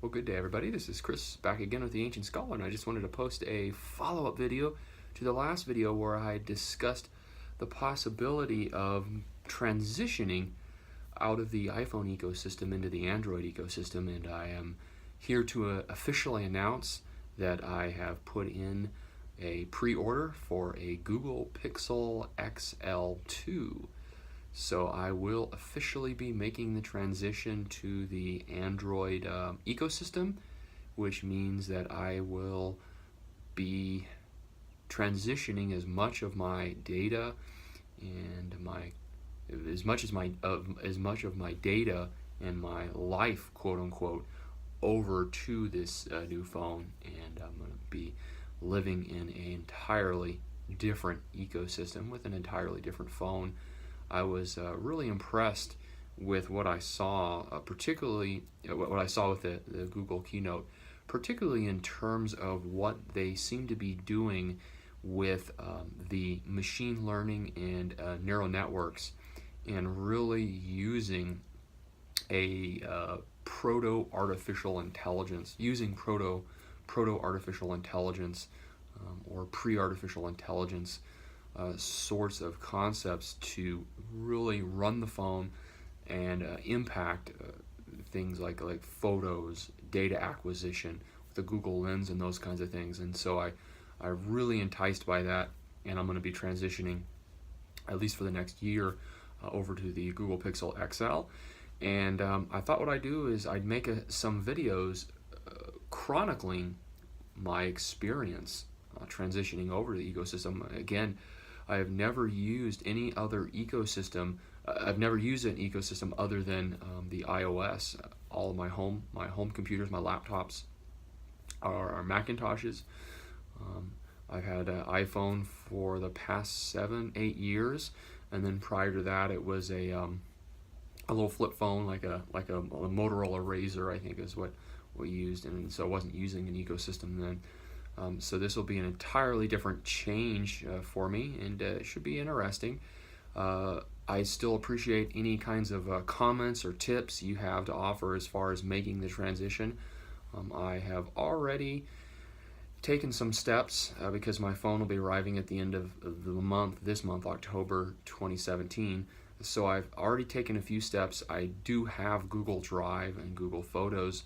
Well, good day, everybody. This is Chris back again with the Ancient Scholar, and I just wanted to post a follow-up video to the last video where I discussed the possibility of transitioning out of the iPhone ecosystem into the Android ecosystem, and I am here to officially announce that I have put in a pre-order for a Google Pixel XL2. So I will officially be making the transition to the Android ecosystem, which means that I will be transitioning as much of my data and as much of my data and my life, quote unquote, over to this new phone, and I'm going to be living in an entirely different ecosystem with an entirely different phone. I was really impressed with what I saw, particularly what I saw with the Google keynote, particularly in terms of what they seem to be doing with the machine learning and neural networks, and really using a proto-artificial intelligence, proto-artificial intelligence or pre-artificial intelligence sorts of concepts to really run the phone and impact things like photos, data acquisition with the Google Lens and those kinds of things. And so I'm really enticed by that, and I'm going to be transitioning, at least for the next year, over to the Google Pixel XL. And I thought what I'd do is I'd make some videos chronicling my experience transitioning over to the ecosystem. Again, I have never used any other ecosystem. I've never used an ecosystem other than the iOS. All of my home computers, my laptops, are Macintoshes. I've had an iPhone for the past 7-8 years, and then prior to that, it was a little flip phone, like a Motorola Razr, I think is what we used, and so I wasn't using an ecosystem then. So this will be an entirely different change for me, and it should be interesting. I still appreciate any kinds of comments or tips you have to offer as far as making the transition. I have already taken some steps because my phone will be arriving at the end of this month, October 2017. So I've already taken a few steps. I do have Google Drive and Google Photos,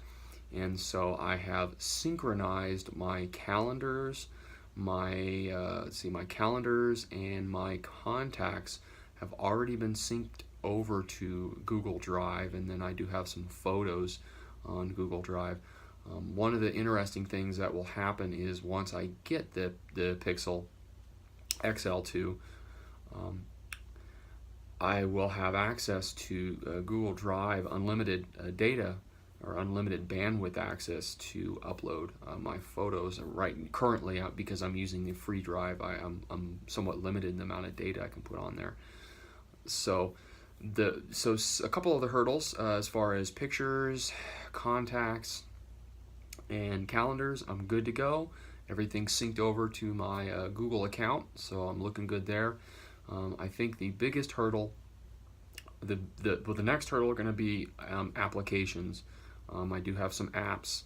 and so I have synchronized my calendars, my calendars and my contacts have already been synced over to Google Drive, and then I do have some photos on Google Drive. One of the interesting things that will happen is once I get the Pixel XL2, I will have access to Google Drive unlimited data or unlimited bandwidth access to upload my photos. Currently, because I'm using the free drive, I'm somewhat limited in the amount of data I can put on there. So a couple of the hurdles as far as pictures, contacts, and calendars, I'm good to go. Everything's synced over to my Google account, so I'm looking good there. I think the biggest hurdle, the next hurdle are going to be applications. I do have some apps,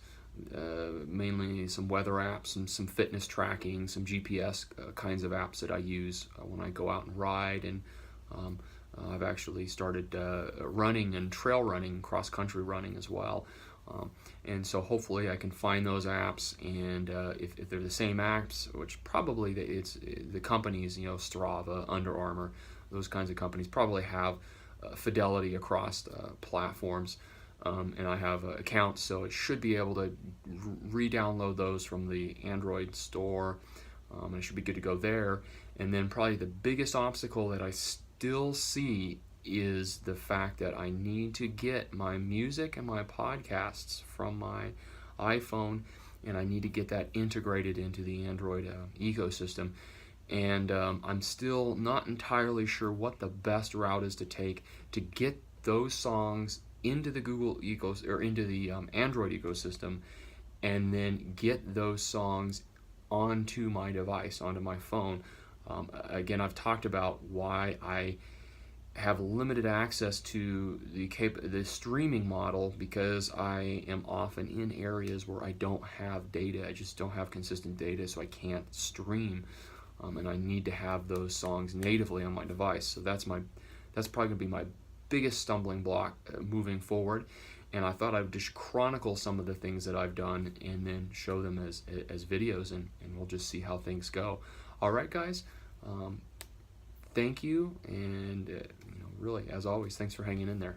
mainly some weather apps and some fitness tracking, some GPS kinds of apps that I use when I go out and ride, and I've actually started running and trail running, cross-country running as well. And so hopefully I can find those apps, and if they're the same apps, which probably it's the companies, Strava, Under Armour, those kinds of companies probably have fidelity across platforms, and I have accounts, so it should be able to re-download those from the Android store, and it should be good to go there. And then probably the biggest obstacle that I still see is the fact that I need to get my music and my podcasts from my iPhone, and I need to get that integrated into the Android ecosystem. And I'm still not entirely sure what the best route is to take to get those songs into the into the Android ecosystem, and then get those songs onto my device, onto my phone. Again, I've talked about why I have limited access to the streaming model because I am often in areas where I don't have data. I just don't have consistent data, so I can't stream, and I need to have those songs natively on my device. So that's probably going to be my biggest stumbling block moving forward. And I thought I would just chronicle some of the things that I've done and then show them as videos, and we'll just see how things go. All right, guys. Thank you, and really, as always, thanks for hanging in there.